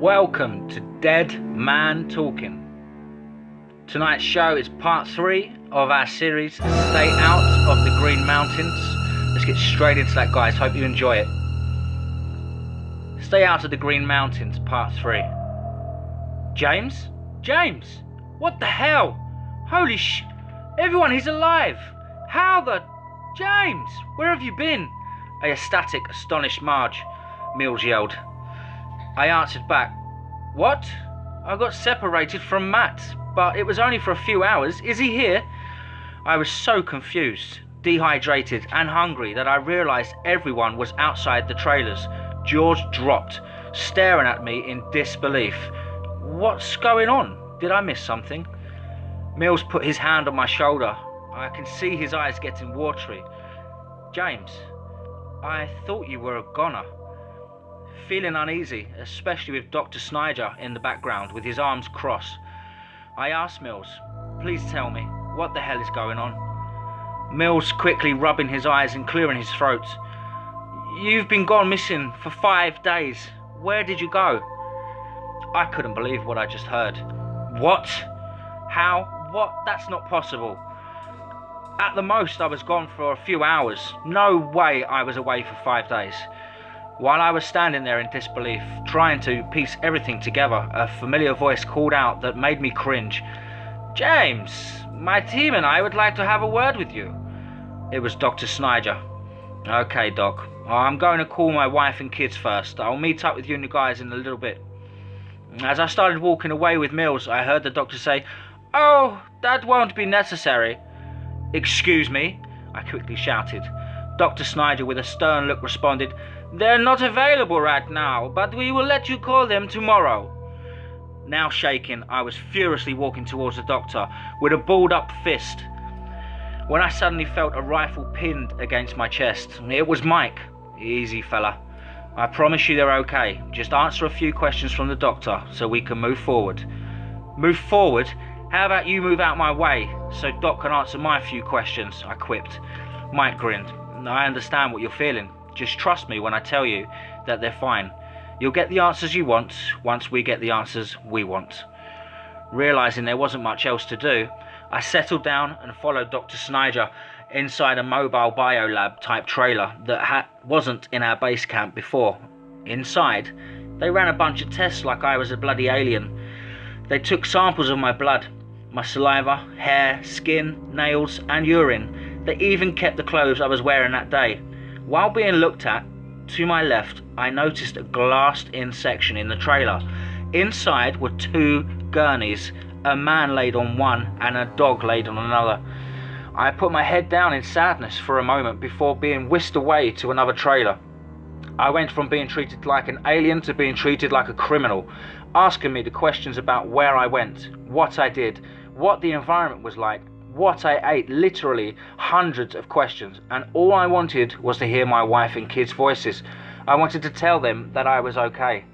Welcome to Dead Man Talking. Tonight's show is part 3 of our series, Stay Out of the Green Mountains. Let's get straight into that, guys. Hope you enjoy it. Stay Out of the Green Mountains, part 3. James? James! What the hell? Holy everyone, he's alive! How the... James! Where have you been? A ecstatic, astonished Marge, Mills yelled. I answered back, What? I got separated from Matt, but it was only for a few hours. Is he here? I was so confused, dehydrated and hungry that I realised everyone was outside the trailers. Jaws dropped, staring at me in disbelief. What's going on? Did I miss something? Mills put his hand on my shoulder. I can see his eyes getting watery. James, I thought you were a goner. Feeling uneasy, especially with Dr. Snyder in the background with his arms crossed, I asked Mills, please tell me, what the hell is going on? Mills quickly rubbing his eyes and clearing his throat. You've been gone missing for 5 days. Where did you go? I couldn't believe what I just heard. What? How? What? That's not possible. At the most, I was gone for a few hours. No way I was away for 5 days. While I was standing there in disbelief, trying to piece everything together, a familiar voice called out that made me cringe. James, my team and I would like to have a word with you. It was Dr. Snyder. Okay, Doc. I'm going to call my wife and kids first. I'll meet up with you and the guys in a little bit. As I started walking away with Mills, I heard the doctor say, Oh, that won't be necessary. Excuse me, I quickly shouted. Dr. Snyder, with a stern look, responded, They're not available right now, but we will let you call them tomorrow. Now shaking, I was furiously walking towards the doctor with a balled up fist when I suddenly felt a rifle pinned against my chest. It was Mike. Easy, fella. I promise you they're okay. Just answer a few questions from the doctor so we can move forward. Move forward? How about you move out my way so Doc can answer my few questions, I quipped. Mike grinned. I understand what you're feeling. Just trust me when I tell you that they're fine. You'll get the answers you want once we get the answers we want. Realising there wasn't much else to do, I settled down and followed Dr. Snyder inside a mobile biolab type trailer that wasn't in our base camp before. Inside, they ran a bunch of tests like I was a bloody alien. They took samples of my blood, my saliva, hair, skin, nails and urine. They even kept the clothes I was wearing that day. While being looked at, to my left, I noticed a glassed-in section in the trailer. Inside were 2 gurneys, a man laid on one and a dog laid on another. I put my head down in sadness for a moment before being whisked away to another trailer. I went from being treated like an alien to being treated like a criminal, asking me the questions about where I went, what I did, what the environment was like, what I ate, literally hundreds of questions, and all I wanted was to hear my wife and kids' voices. I wanted to tell them that I was okay.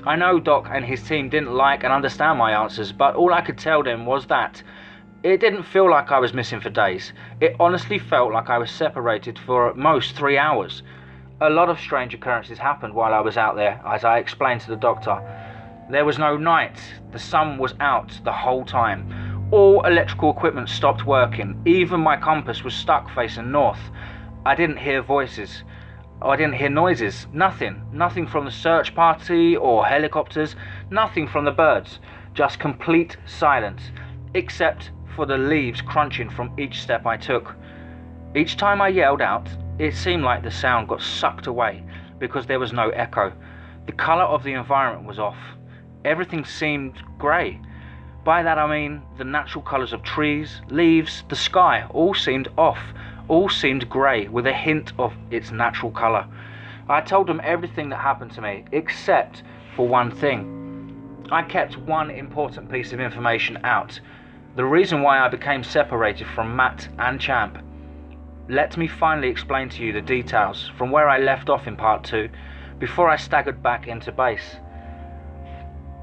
I know Doc and his team didn't like and understand my answers, but all I could tell them was that it didn't feel like I was missing for days. It honestly felt like I was separated for at most 3 hours. A lot of strange occurrences happened while I was out there, as I explained to the doctor. There was no night. The sun was out the whole time. All electrical equipment stopped working. Even my compass was stuck facing north. I didn't hear voices. I didn't hear noises. Nothing. Nothing from the search party or helicopters. Nothing from the birds. Just complete silence. Except for the leaves crunching from each step I took. Each time I yelled out, it seemed like the sound got sucked away because there was no echo. The colour of the environment was off. Everything seemed grey. By that I mean the natural colours of trees, leaves, the sky, all seemed off, all seemed grey with a hint of its natural colour. I told them everything that happened to me, except for one thing. I kept one important piece of information out, the reason why I became separated from Matt and Champ. Let me finally explain to you the details from where I left off in part 2, before I staggered back into base.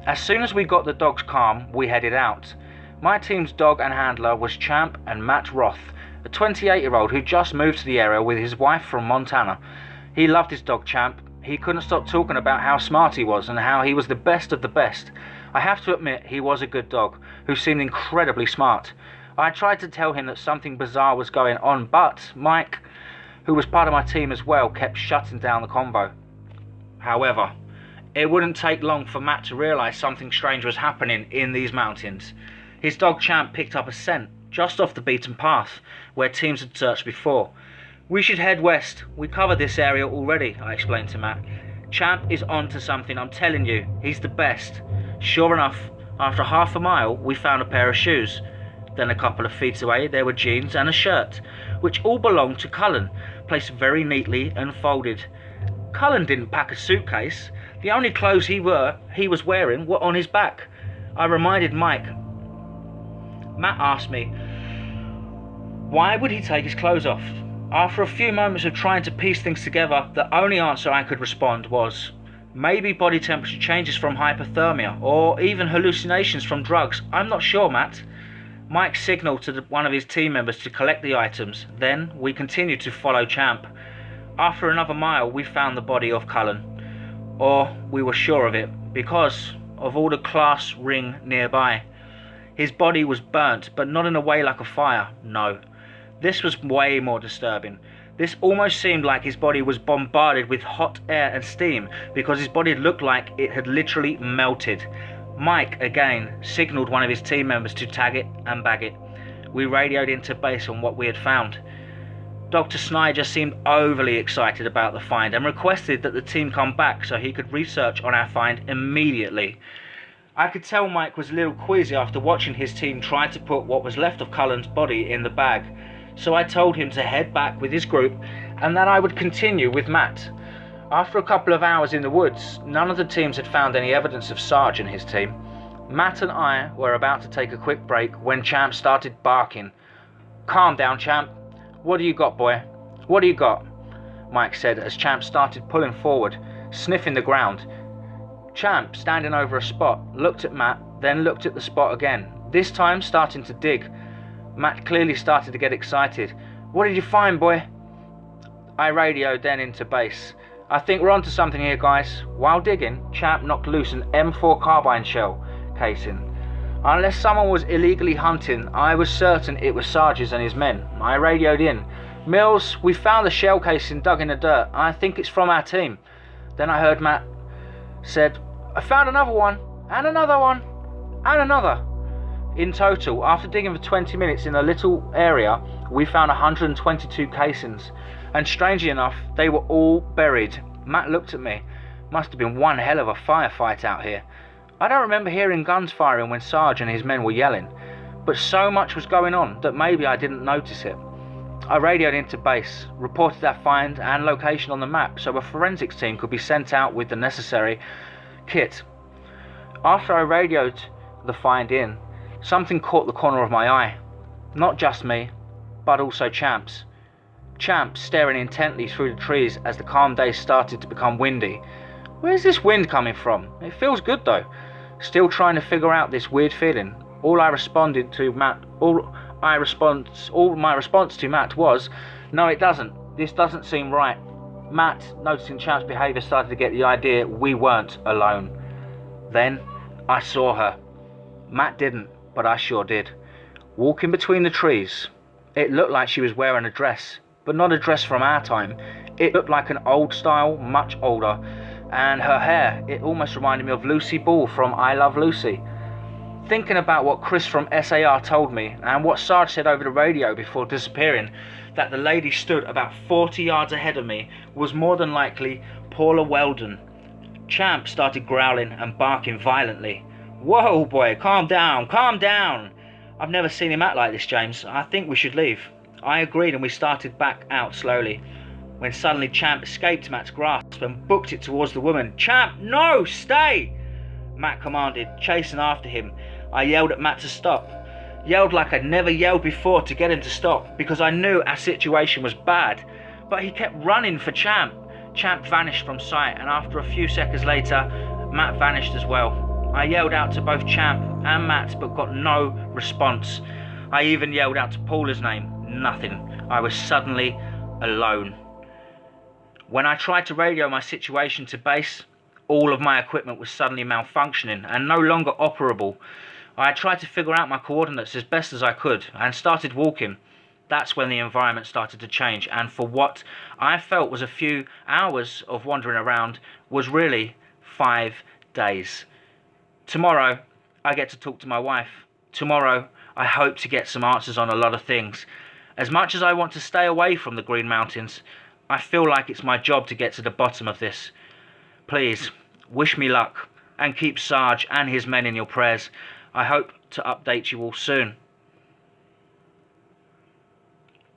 As soon as we got the dogs calm, we headed out. My team's dog and handler was Champ and Matt Roth, a 28-year-old who just moved to the area with his wife from Montana. He loved his dog Champ, He couldn't stop talking about how smart he was and how he was the best of the best. I have to admit, he was a good dog, who seemed incredibly smart. I tried to tell him that something bizarre was going on, but Mike, who was part of my team as well, kept shutting down the convo. However, it wouldn't take long for Matt to realise something strange was happening in these mountains. His dog Champ picked up a scent just off the beaten path, where teams had searched before. "We should head west. We covered this area already," I explained to Matt. "Champ is on to something, I'm telling you. He's the best." Sure enough, after half a mile, we found a pair of shoes. Then a couple of feet away, there were jeans and a shirt, which all belonged to Cullen, placed very neatly and folded. Cullen didn't pack a suitcase. The only clothes he was wearing were on his back. I reminded Mike. Matt asked me, why would he take his clothes off? After a few moments of trying to piece things together, the only answer I could respond was, maybe body temperature changes from hypothermia, or even hallucinations from drugs. I'm not sure, Matt. Mike signalled to one of his team members to collect the items. Then we continued to follow Champ. After another mile, we found the body of Cullen. Or we were sure of it, because of all the class ring nearby. His body was burnt, but not in a way like a fire, no. This was way more disturbing. This almost seemed like his body was bombarded with hot air and steam, because his body looked like it had literally melted. Mike, again, signalled one of his team members to tag it and bag it. We radioed into base on what we had found. Dr. Snyder seemed overly excited about the find and requested that the team come back so he could research on our find immediately. I could tell Mike was a little queasy after watching his team try to put what was left of Cullen's body in the bag, so I told him to head back with his group and that I would continue with Matt. After a couple of hours in the woods, none of the teams had found any evidence of Sarge and his team. Matt and I were about to take a quick break when Champ started barking. "Calm down, Champ. What do you got, boy? What do you got?" Mike said as Champ started pulling forward, sniffing the ground. Champ, standing over a spot, looked at Matt, then looked at the spot again, this time starting to dig. Matt clearly started to get excited. "What did you find, boy?" I radioed then into base. "I think we're onto something here, guys." While digging, Champ knocked loose an M4 carbine shell casing. Unless someone was illegally hunting, I was certain it was Sarge's and his men. I radioed in. "Mills, we found the shell casing dug in the dirt. I think it's from our team." Then I heard Matt said, "I found another one, and another one, and another." In total, after digging for 20 minutes in a little area, we found 122 casings. And strangely enough, they were all buried. Matt looked at me. Must have been one hell of a firefight out here. I don't remember hearing guns firing when Sarge and his men were yelling, but so much was going on that maybe I didn't notice it. I radioed into base, reported our find and location on the map so a forensics team could be sent out with the necessary kit. After I radioed the find in, something caught the corner of my eye. Not just me, but also Champ's. Champ staring intently through the trees as the calm day started to become windy. Where's this wind coming from? It feels good though. Still trying to figure out this weird feeling. All my response to Matt was, "No, it doesn't. This doesn't seem right." Matt, noticing Champ's behaviour, started to get the idea we weren't alone. Then I saw her. Matt didn't, but I sure did. Walking between the trees. It looked like she was wearing a dress, but not a dress from our time. It looked like an old style, much older, and her hair, it almost reminded me of Lucy Ball from I Love Lucy. Thinking about what Chris from SAR told me, and what Sarge said over the radio before disappearing, that the lady stood about 40 yards ahead of me, was more than likely Paula Weldon. Champ started growling and barking violently. "Whoa, boy, calm down, calm down." I've never seen him act like this, James. I think we should leave. I agreed and we started back out slowly, when suddenly Champ escaped Matt's grasp and booked it towards the woman. "Champ, no, stay!" Matt commanded, chasing after him. I yelled at Matt to stop. Yelled like I'd never yelled before to get him to stop, because I knew our situation was bad. But he kept running for Champ. Champ vanished from sight, and after a few seconds later, Matt vanished as well. I yelled out to both Champ and Matt, but got no response. I even yelled out to Paula's name. Nothing. I was suddenly alone. When I tried to radio my situation to base, all of my equipment was suddenly malfunctioning and no longer operable. I tried to figure out my coordinates as best as I could and started walking. That's when the environment started to change, and for what I felt was a few hours of wandering around was really 5 days. Tomorrow, I get to talk to my wife. Tomorrow, I hope to get some answers on a lot of things. As much as I want to stay away from the Green Mountains, I feel like it's my job to get to the bottom of this. Please, wish me luck, and keep Sarge and his men in your prayers. I hope to update you all soon.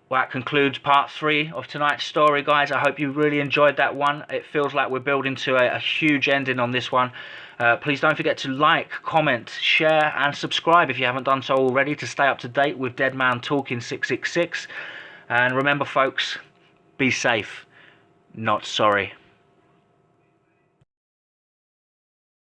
Well, that concludes part 3 of tonight's story, guys. I hope you really enjoyed that one. It feels like we're building to a huge ending on this one. Please don't forget to like, comment, share and subscribe if you haven't done so already to stay up to date with Dead Man Talking 666. And remember, folks, be safe, not sorry.